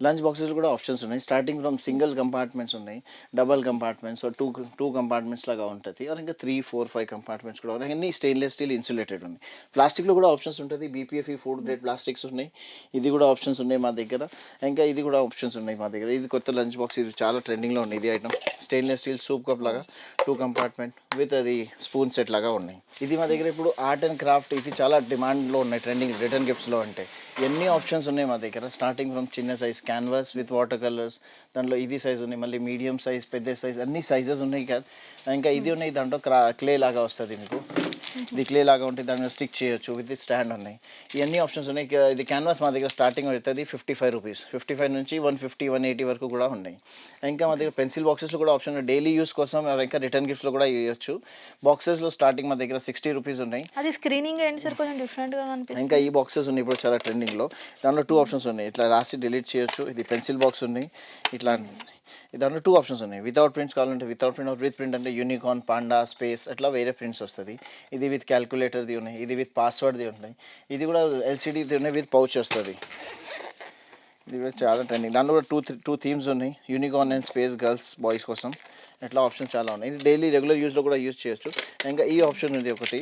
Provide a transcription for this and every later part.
Lunch boxes కూడా options ఉన్నాయి. Starting from single compartments ఉన్నాయి, డబుల్ కంపార్ట్మెంట్స్, టూ కంపార్ట్మెంట్స్ లాగా ఉంటుంది. ఇంకా 3, 4, 5 కంపార్ట్మెంట్స్ కూడా ఉన్నాయి. అన్ని స్టెయిన్లెస్ స్టీల్ ఇన్సులేటెడ్ ఉన్నాయి. ప్లాస్టిక్లో కూడా ఆప్షన్స్ ఉంటుంది. బీపీఎఫ్ఈ ఫుడ్ గ్రేడ్ ప్లాస్టిక్స్ ఉన్నాయి. ఇది కూడా ఆప్షన్స్ ఉన్నాయి మా దగ్గర. ఇంకా ఇది కూడా ఆప్షన్స్ ఉన్నాయి మా దగ్గర. ఇది కొత్త లంచ్ బాక్స్, ఇది చాలా ట్రెండింగ్లో ఉంది. ఇది item stainless steel soup cup లాగా 2 కంపార్ట్మెంట్ విత్ అది స్పూన్ సెట్ లాగా ఉన్నాయి. ఇది మా దగ్గర ఇప్పుడు ఆర్ట్ అండ్ క్రాఫ్ట్, ఇది చాలా డిమాండ్లో ఉన్నాయి. ట్రెండింగ్ రిటర్న్ గిఫ్ట్స్లో అంటే ఎన్ని ఆప్షన్స్ ఉన్నాయి మా దగ్గర. స్టార్టింగ్ ఫ్రమ్ చిన్న size canvas with water colours, దాంట్లో ఇది సైజ్ ఉన్నాయి, మళ్ళీ మీడియం సైజ్, పెద్ద సైజ్, అన్ని సైజెస్ ఉన్నాయి. ఇంకా ఇది ఉన్నాయి, దాంట్లో క్లే లాగా వస్తుంది మీకు. ఇది క్లే లాగా ఉంటుంది, దాని మీద స్టిక్ చేయొచ్చు, విత్ స్టాండ్ ఉన్నాయి. ఇవన్నీ ఆప్షన్స్ ఉన్నాయి. ఇది క్యాన్వాస్ మా దగ్గర స్టార్టింగ్ అవుతుంది 55 రూపీస్, 55 నుంచి 150, 180 వరకు కూడా ఉన్నాయి. ఇంకా మా దగ్గర పెన్సిల్ బాక్సెస్లో కూడా ఆప్షన్ డైలీ యూస్ కోసం, ఇంకా రిటర్న్ గిఫ్ట్స్లో కూడా ఇవ్వచ్చు. బాక్సెస్లో స్టార్టింగ్ మా దగ్గర 60 రూపీస్ ఉన్నాయి. అది స్క్రీనింగ్ ఏంటి సార్, కొంచెం డిఫరెంట్గా కనిపిస్తుంది. ఇంకా ఈ బాక్సెస్ ఉన్నాయి ఇప్పుడు చాలా ట్రెండింగ్లో. దాంట్లో 2 ఆప్షన్స్ ఉన్నాయి, ఇట్లా రాసి డిలీట్ చేయొచ్చు. ఇది పెన్సిల్ బాక్స్ ఉంది, ఇట్లా దాంట్లో 2 ఆప్షన్స్ ఉన్నాయి. వితౌట్ ప్రింట్స్ కావాలంటే వితౌట్ ప్రింట్, విత్ ప్రింట్ అంటే యూనికార్న్, పాండా, స్పేస్ అట్లా వేరే ప్రింట్స్ వస్తుంది. ఇది విత్ క్యాల్కులేటర్ది ఉన్నాయి, ఇది విత్ పాస్వర్డ్ది ఉన్నాయి, ఇది కూడా ఎల్సిడిది ఉన్నాయి, విత్ పౌచ్ వస్తుంది. ఇది కూడా చాలా ట్రెండింగ్. దాంట్లో కూడా టూ థీమ్స్ ఉన్నాయి, unicorn and space, girls boys కోసం. అట్లా ఆప్షన్స్ చాలా ఉన్నాయి. ఇది డైలీ రెగ్యులర్ యూస్లో కూడా యూజ్ చేయొచ్చు. ఇంకా ఈ ఆప్షన్ ఉంది ఒకటి,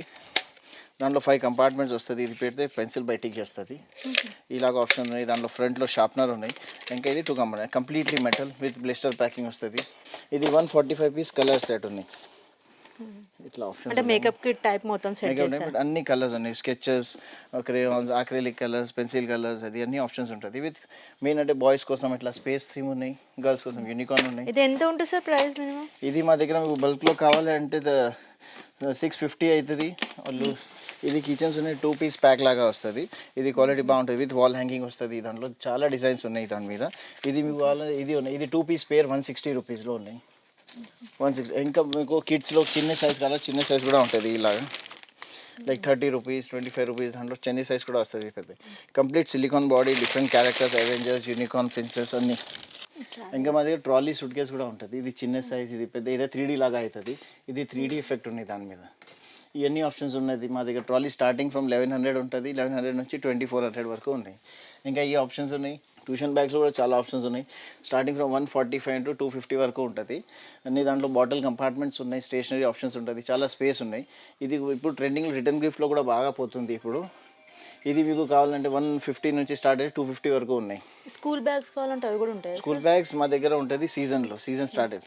దాంట్లో 5 కంపార్ట్మెంట్స్ వస్తుంది. ఇది పెడితే పెన్సిల్ బయటికి చేస్తుంది. ఇలాగ ఆప్షన్ ఉన్నాయి. దాంట్లో ఫ్రంట్లో షార్ప్నర్ ఉన్నాయి. ఇంకా ఇది 2 compartment completely metal with blister packing వస్తుంది. ఇది 145 పీస్ కలర్ సెట్ ఉన్నాయి. ఇట్లా ఆప్షన్ అంటే మేకప్ కిట్ టైప్ మొత్తం సెట్ చేశారు. అన్ని కలర్స్ ఉన్నాయి, sketches, crayons, acrylic colours, pencil colours, అది అన్ని ఆప్షన్స్ ఉంటుంది. విత్ మెయిన్ అంటే బాయ్స్ కోసం ఇట్లా స్పేస్ థీమ్ ఉన్నాయి, గర్ల్స్ కోసం యూనికార్న్ ఉన్నాయి. ఇది ఎంత ఉంటుంది సార్ ప్రైస్ మినిమం? ఇది మా దగ్గర మీకు బల్క్లో కావాలి అంటే 650 అవుతుంది. వాళ్ళు ఇది కిచెన్స్ ఉన్నాయి, 2 పీస్ ప్యాక్ లాగా వస్తుంది. ఇది క్వాలిటీ బాగుంటుంది, విత్ వాల్ హ్యాంగింగ్ వస్తుంది. దాంట్లో చాలా డిజైన్స్ ఉన్నాయి దాని మీద. ఇది మీకు ఇది ఉన్నాయి, ఇది 2 పీస్ పేర్ 160 రూపీస్లో ఉన్నాయి. 160. ఇంకా మీకు కిడ్స్లో చిన్న సైజ్ కావాలి, చిన్న సైజ్ కూడా ఉంటుంది ఇలాగా, లైక్ 30 రూపీస్, 25 రూపీస్. దాంట్లో చిన్న సైజ్ కూడా వస్తుంది పెద్ద. Complete silicon body, different characters, Avengers, unicorn, princess అన్నీ. ఇంకా మా దగ్గర ట్రాలీ సూట్ కేస్ కూడా ఉంటుంది. ఇది చిన్న సైజ్, ఇది పెద్ద, ఇదే 3D లాగా అవుతుంది. ఇది 3D ఎఫెక్ట్ ఉంది దాని మీద. ఇవన్నీ ఆప్షన్స్ ఉన్నది మా దగ్గర. ట్రాలీ స్టార్టింగ్ ఫ్రమ్ 1100 ఉంటుంది, 1100 నుంచి 2400 వరకు ఉన్నాయి. ఇంకా ఈ ఆప్షన్స్ ఉన్నాయి. ట్యూషన్ బ్యాగ్స్లో కూడా చాలా ఆప్షన్స్ ఉన్నాయి. స్టార్టింగ్ ఫ్రమ్ 145 to 250 వరకు ఉంటుంది. అన్ని దాంట్లో బాటిల్ కంపార్ట్మెంట్స్ ఉన్నాయి, స్టేషనరీ ఆప్షన్స్ ఉంటుంది, చాలా స్పేస్ ఉన్నాయి. ఇది ఇప్పుడు ట్రెండింగ్ రిటర్న్ గిఫ్ట్లో కూడా బాగా పోతుంది ఇప్పుడు. ఇది మీకు కావాలంటే 150 నుంచి స్టార్ట్ అయ్యి 250 వరకు ఉన్నాయి. స్కూల్ బ్యాగ్స్ కావాలంటే అవి కూడా ఉంటాయి. స్కూల్ బ్యాగ్స్ మా దగ్గర ఉంటుంది సీజన్ స్టార్ట్ అవుతుంది.